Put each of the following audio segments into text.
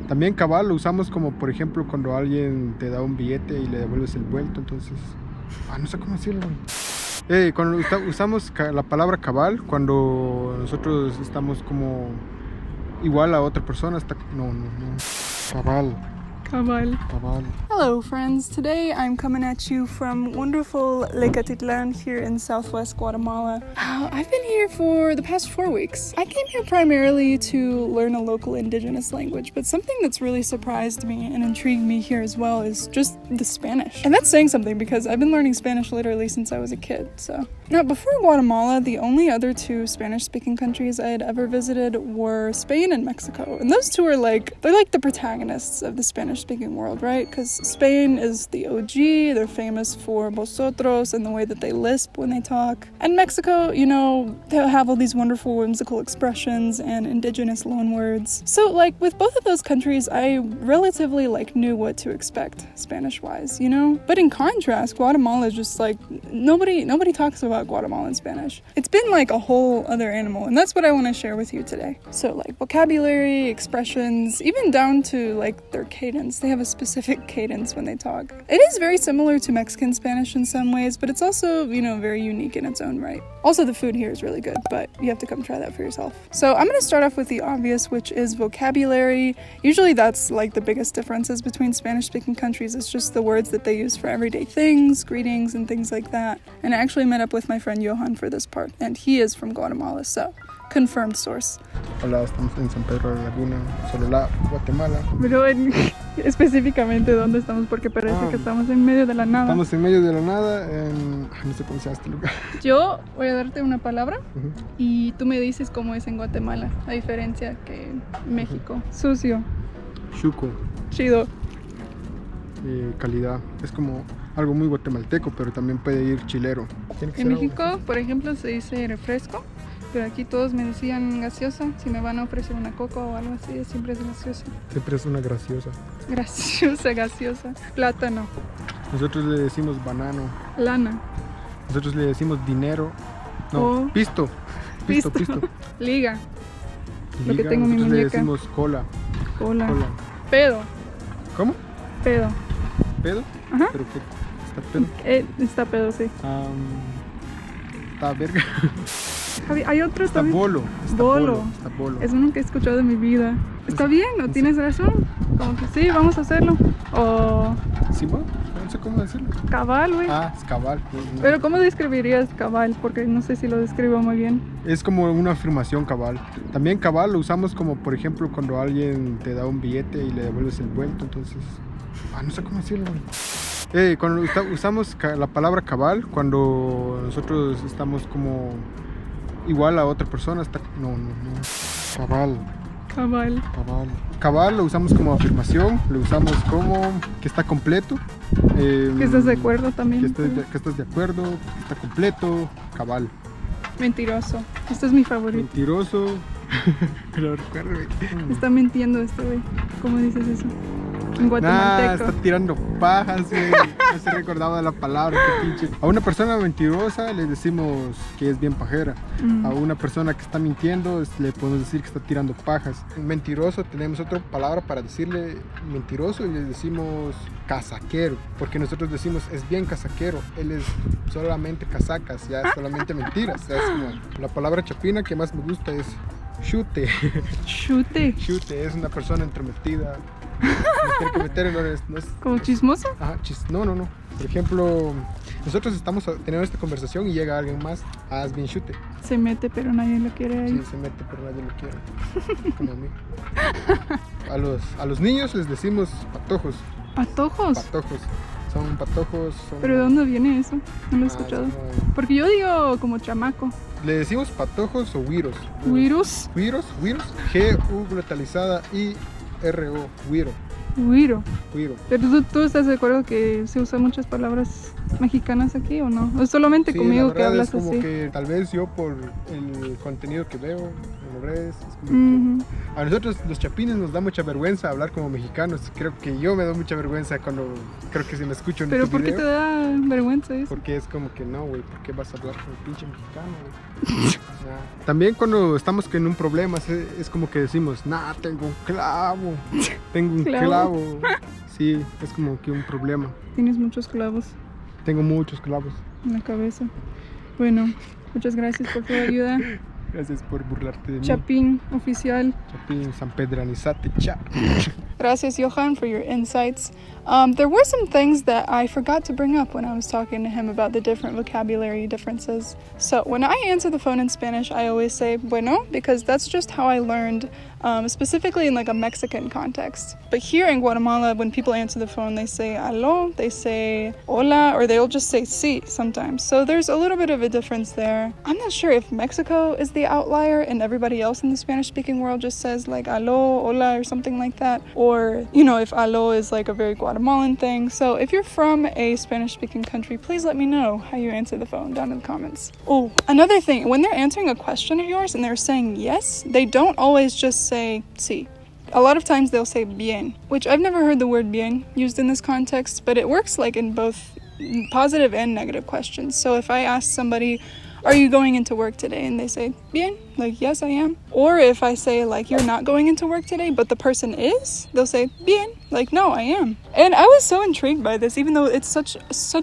También cabal lo usamos como, por ejemplo, cuando alguien te da un billete y le devuelves el vuelto, entonces... no sé cómo decirlo, güey. Cuando usamos la palabra cabal, cuando nosotros estamos como igual a otra persona, no. Cabal. Cabal. Cabal. Hello friends, today I'm coming at you from wonderful Lecatitlan here in southwest Guatemala. I've been here for the past 4 weeks. I came here primarily to learn a local indigenous language, but something that's really surprised me and intrigued me here as well is just the Spanish. And that's saying something because I've been learning Spanish literally since I was a kid, so. Now, before Guatemala, the only other 2 Spanish-speaking countries I had ever visited were Spain and Mexico. And those 2 are they're like the protagonists of the Spanish-speaking world, right? Because Spain is the OG, they're famous for vosotros and the way that they lisp when they talk. And Mexico, you know, they have all these wonderful whimsical expressions and indigenous loanwords. So, with both of those countries, I relatively, knew what to expect, Spanish-wise, you know? But in contrast, Guatemala is just, nobody talks about Guatemalan Spanish. It's been a whole other animal, and that's what I want to share with you today. So vocabulary, expressions, even down to their cadence. They have a specific cadence when they talk. It is very similar to Mexican Spanish in some ways, but it's also, very unique in its own right. Also, the food here is really good, but you have to come try that for yourself. So I'm going to start off with the obvious, which is vocabulary. Usually that's the biggest differences between Spanish-speaking countries. It's just the words that they use for everyday things, greetings, and things like that. And I actually met up with my friend Johan for this part, and he is from Guatemala, so confirmed source. Hola, estamos en San Pedro de la Laguna, Shalom, Guatemala. Pero específicamente dónde estamos, porque parece que estamos en medio de la nada. Estamos en medio de la nada, no sé cómo se llama este lugar. Yo voy a darte una palabra y tú me dices cómo es en Guatemala, a diferencia que en México. Sucio. Chuco. Chido. Calidad. Es como algo muy guatemalteco, pero también puede ir chilero. En México, por ejemplo, se dice refresco, pero aquí todos me decían gaseosa. Si me van a ofrecer una coca o algo así, siempre es gaseosa. Siempre es una graciosa. Graciosa, gaseosa. Plátano. Nosotros le decimos banano. Lana. Nosotros le decimos dinero. No, pisto. Pisto. Liga. Lo que tengo en mi nosotros muñeca. le decimos cola. Cola. Pedo. ¿Cómo? Pedo. ¿Pedo? Ajá. ¿Pero qué? ¿Está pedo? Está pedo, sí. Está verga. Hay otro Está también. bolo. Está bolo. Es uno que he escuchado en mi vida. Está bien, ¿no? Tienes razón. Como que sí, vamos a hacerlo. O... ¿Sí, no? No sé cómo decirlo. Cabal, güey. Es cabal. No. Pero ¿cómo describirías cabal? Porque no sé si lo describo muy bien. Es como una afirmación cabal. También cabal lo usamos como, por ejemplo, cuando alguien te da un billete y le devuelves el vuelto, entonces... no sé cómo decirlo, güey. Cuando usamos la palabra cabal, cuando nosotros estamos como igual a otra persona, no. Cabal lo usamos como afirmación, lo usamos como que está completo. Que estás de acuerdo también. Que estás de acuerdo, que está completo, cabal. Mentiroso. Este es mi favorito. Mentiroso. Lo recuerdo, güey. Está mintiendo este güey. ¿Cómo dices eso? En guatemalteco. Está tirando pajas, güey. No se recordaba de la palabra, qué pinche. A una persona mentirosa le decimos que es bien pajera. A una persona que está mintiendo le podemos decir que está tirando pajas. Mentiroso, tenemos otra palabra para decirle mentiroso y le decimos casaquero. Porque nosotros decimos es bien casaquero. Él es solamente casacas, ya es solamente mentiras. Ya es como la palabra chapina que más me gusta es chute. Chute. Chute, es una persona entrometida. Tiene que meter no es ¿Como chismosa? Ajá, no. Por ejemplo, nosotros estamos teniendo esta conversación y llega alguien más, es bien chute. Se mete pero nadie lo quiere ahí. Sí, se mete pero nadie lo quiere. Como a mí. A los niños les decimos patojos. ¿Patojos? Patojos. Son patojos. ¿Pero de dónde viene eso? No lo he escuchado. Como... Porque yo digo como chamaco. Le decimos patojos o güiros. ¿Güiros? Güiros. G-U brutalizada I-R-O. Güiro. Güiro. Güiro. Pero ¿tú estás de acuerdo que se usan muchas palabras mexicanas aquí o no? ¿O solamente conmigo que hablas es como así? que tal vez yo por el contenido que veo en revés. Es como que a nosotros los chapines nos da mucha vergüenza hablar como mexicanos. Creo que yo me da mucha vergüenza cuando creo que si me escucho en ¿Pero este por qué video. te da vergüenza eso? Porque es como que no, güey, ¿por qué vas a hablar como pinche mexicano, güey? Nah. También cuando estamos en un problema es como que decimos, nah, tengo un clavo. Tengo un clavo. Sí, es como que un problema. Tienes muchos clavos Tengo muchos clavos. en la cabeza. Bueno, muchas gracias por tu ayuda. Gracias por burlarte de mí. Chapín oficial. Chapín, San Pedranizate, cha. Gracias, Johan, for your insights. There were some things that I forgot to bring up when I was talking to him about the different vocabulary differences. So when I answer the phone in Spanish, I always say bueno, because that's just how I learned, specifically in like a Mexican context. But here in Guatemala, when people answer the phone, they say Hallo, they say Hola, or they'll just say sí sometimes. So there's a little bit of a difference there. I'm not sure if Mexico is the outlier and everybody else in the Spanish-speaking world just says like Hallo, Hola, or something like that. Or, you know, if Hallo is like a very Guatemalan thing. So if you're from a Spanish-speaking country, please let me know how you answer the phone down in the comments. Oh, another thing, when they're answering a question of yours and they're saying yes, they don't always just say sí. A lot of times they'll say bien, which I've never heard the word bien used in this context, but it works like in both positive and negative questions. So if I ask somebody, are you going into work today? And they say, bien, like, yes, I am. Or if I say, like, you're not going into work today, but the person is, they'll say, bien, like, no, I am. And I was so intrigued by this, even though it's such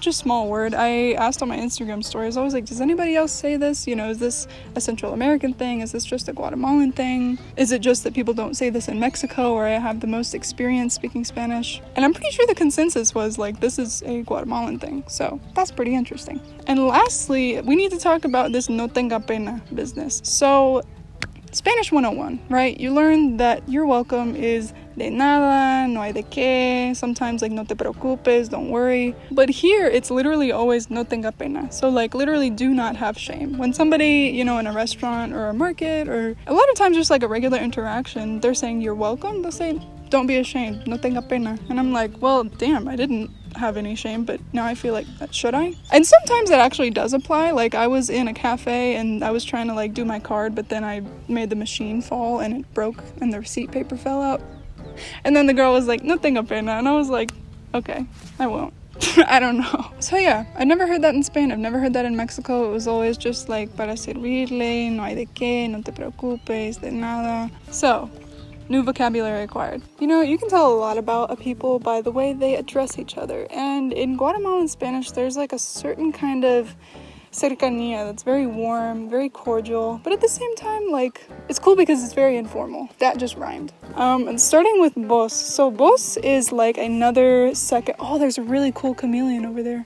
a small word. I asked on my Instagram stories, I was like, does anybody else say this? You know, is this a Central American thing? Is this just a Guatemalan thing? Is it just that people don't say this in Mexico, where I have the most experience speaking Spanish? And I'm pretty sure the consensus was, like, this is a Guatemalan thing. So that's pretty interesting. And lastly, we need to talk about this no tenga pena business. So Spanish 101, right? You learn that you're welcome is de nada, no hay de qué, sometimes like no te preocupes, don't worry. But here it's literally always no tenga pena. So like literally do not have shame. When somebody, you know, in a restaurant or a market or a lot of times just like a regular interaction, they're saying you're welcome, they'll say don't be ashamed, no tenga pena. And I'm like, well, damn, I didn't have any shame, but now I feel like, should I? And sometimes it actually does apply. Like I was in a cafe and I was trying to like do my card, but then I made the machine fall and it broke and the receipt paper fell out. And then the girl was like, no tenga pena. And I was like, okay, I won't. I don't know. So yeah, I never heard that in Spain. I've never heard that in Mexico. It was always just like, para servirle, no hay de qué, no te preocupes, de nada. So, new vocabulary acquired. You know, you can tell a lot about a people by the way they address each other. And in Guatemalan Spanish, there's like a certain kind of cercanía that's very warm, very cordial, but at the same time, like, it's cool because it's very informal. That just rhymed. And starting with vos. So vos is like another second. Oh, there's a really cool chameleon over there.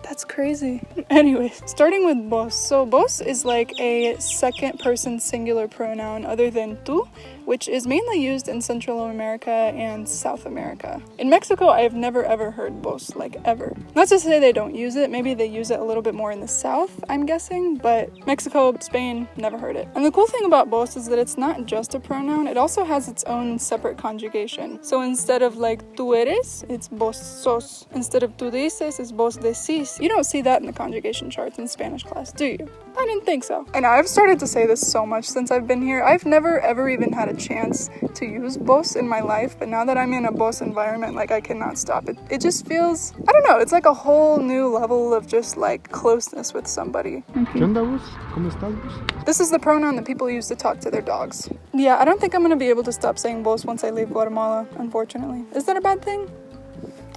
That's crazy. Anyway, starting with vos. So vos is like a second person singular pronoun other than tú, which is mainly used in Central America and South America. In Mexico, I have never ever heard vos, like ever. Not to say they don't use it, maybe they use it a little bit more in the South, I'm guessing, but Mexico, Spain, never heard it. And the cool thing about vos is that it's not just a pronoun, it also has its own separate conjugation. So instead of like tú eres, it's vos sos. Instead of tú dices, it's vos decís. You don't see that in the conjugation charts in Spanish class, do you? I didn't think so. And I've started to say this so much since I've been here. I've never ever even had a chance to use vos in my life, but now that I'm in a vos environment, like I cannot stop it. It just feels, I don't know, it's like a whole new level of just like closeness with somebody. ¿Qué onda vos? ¿Cómo estás vos? This is the pronoun that people use to talk to their dogs. Yeah, I don't think I'm gonna be able to stop saying vos once I leave Guatemala, unfortunately. Is that a bad thing?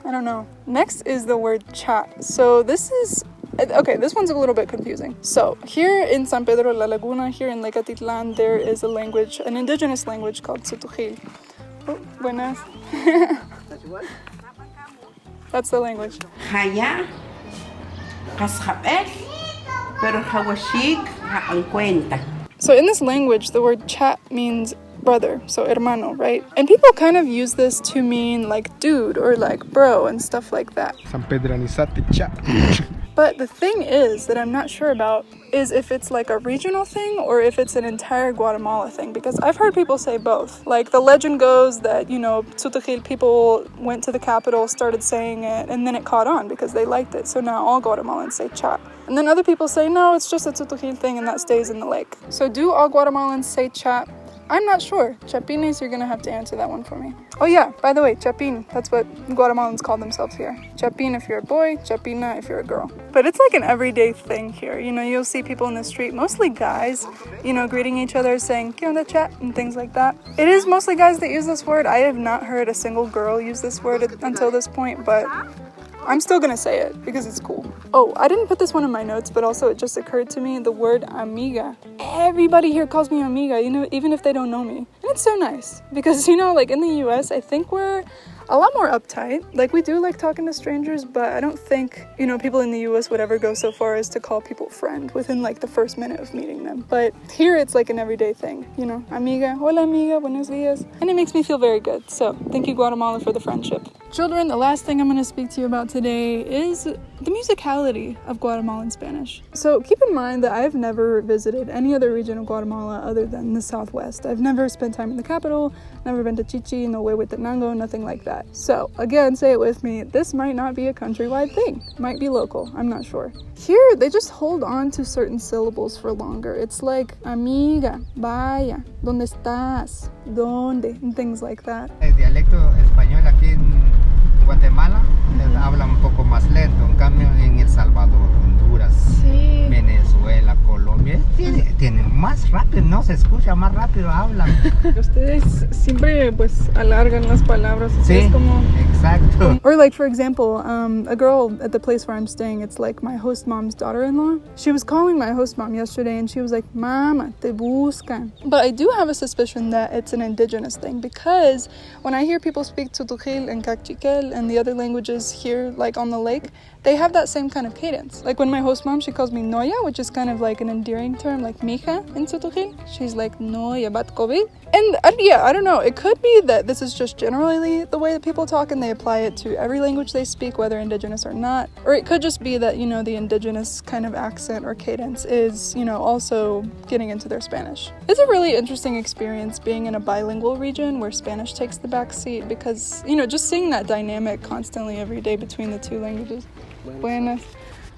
I don't know. Next is the word chat. So this is, okay, this one's a little bit confusing. So here in San Pedro La Laguna, here in Lecatitlan, there is a language, an indigenous language called Tzutuxil. Oh, buenas. That's the language. Haya, kashabet, pero hawashik ha'ankwenta. So in this language, the word chat means brother, so hermano, right? And people kind of use this to mean like dude or like bro and stuff like that. San Pedranizate, cha. But the thing is that I'm not sure about is if it's like a regional thing or if it's an entire Guatemala thing, because I've heard people say both. Like the legend goes that, you know, Tzutuxil people went to the capital, started saying it, and then it caught on because they liked it. So now all Guatemalans say chat. And then other people say, no, it's just a Tutuhil thing and that stays in the lake. So do all Guatemalans say chap? I'm not sure. Chapines, you're gonna have to answer that one for me. Oh yeah, by the way, Chapín, that's what Guatemalans call themselves here. Chapín if you're a boy, Chapina if you're a girl. But it's like an everyday thing here. You know, you'll see people in the street, mostly guys, you know, greeting each other, saying, "¿Qué onda, chat?" and things like that. It is mostly guys that use this word. I have not heard a single girl use this word until this point, but I'm still gonna say it because it's cool. Oh, I didn't put this one in my notes, but also it just occurred to me, the word amiga. Everybody here calls me amiga, you know, even if they don't know me. And it's so nice because, you know, like in the US, I think we're a lot more uptight. Like we do like talking to strangers, but I don't think, you know, people in the US would ever go so far as to call people friend within like the first minute of meeting them. But here it's like an everyday thing, you know, amiga, hola amiga, buenos dias. And it makes me feel very good. So thank you, Guatemala, for the friendship. Children, the last thing I'm going to speak to you about today is the musicality of Guatemalan Spanish. So keep in mind that I've never visited any other region of Guatemala other than the Southwest. I've never spent time in the capital, never been to Chichi, no Huehuetenango, nothing like that. So again, say it with me, this might not be a countrywide thing. Might be local, I'm not sure. Here, they just hold on to certain syllables for longer. It's like amiga, vaya, ¿dónde estás? ¿Dónde? And things like that. El dialecto español aquí en Guatemala habla un poco más lento, en cambio en El Salvador, Honduras, Sí. Venezuela, Colombia, tiene más rápido, no se escucha, más rápido hablan. Ustedes siempre pues alargan las palabras. Sí, es como... exacto. Or like, for example, a girl at the place where I'm staying, it's like my host mom's daughter-in-law. She was calling my host mom yesterday and she was like, Mama, te buscan. But I do have a suspicion that it's an indigenous thing because when I hear people speak Tutuhil and Cachiquel and the other languages here, like on the lake, they have that same kind of cadence. Like when my host mom, she calls me Noya, which is kind of like an endearing term, like mija in Tutuhil. She's like, Noya batkobi. And yeah, I don't know. It could be that this is just generally the way that people talk and they apply it to every language they speak, whether indigenous or not. Or it could just be that, you know, the indigenous kind of accent or cadence is, you know, also getting into their Spanish. It's a really interesting experience being in a bilingual region where Spanish takes the back seat because, you know, just seeing that dynamic constantly every day between the two languages. Buenas.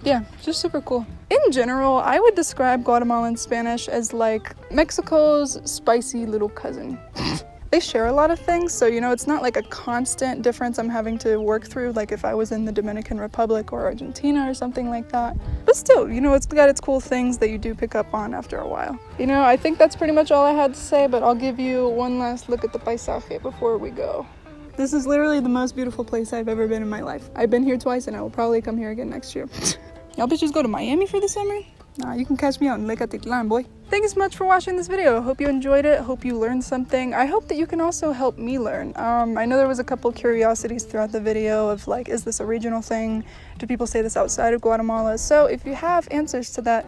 Yeah, just super cool. In general, I would describe Guatemalan Spanish as like Mexico's spicy little cousin. They share a lot of things, so, you know, it's not like a constant difference I'm having to work through, like if I was in the Dominican Republic or Argentina or something like that. But still, you know, it's got its cool things that you do pick up on after a while. You know, I think that's pretty much all I had to say, but I'll give you one last look at the paisaje before we go. This is literally the most beautiful place I've ever been in my life. I've been here twice and I will probably come here again next year. Y'all bitches go to Miami for the summer? Nah, you can catch me out in Lake Atitlan, boy. Thank you so much for watching this video. Hope you enjoyed it. Hope you learned something. I hope that you can also help me learn. I know there was a couple curiosities throughout the video of like, is this a regional thing? Do people say this outside of Guatemala? So if you have answers to that,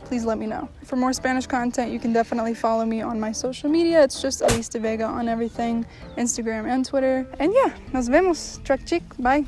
please let me know. For more Spanish content, you can definitely follow me on my social media. It's just Elysse de Vega on everything, Instagram and Twitter. And yeah, nos vemos. Truck chick. Bye.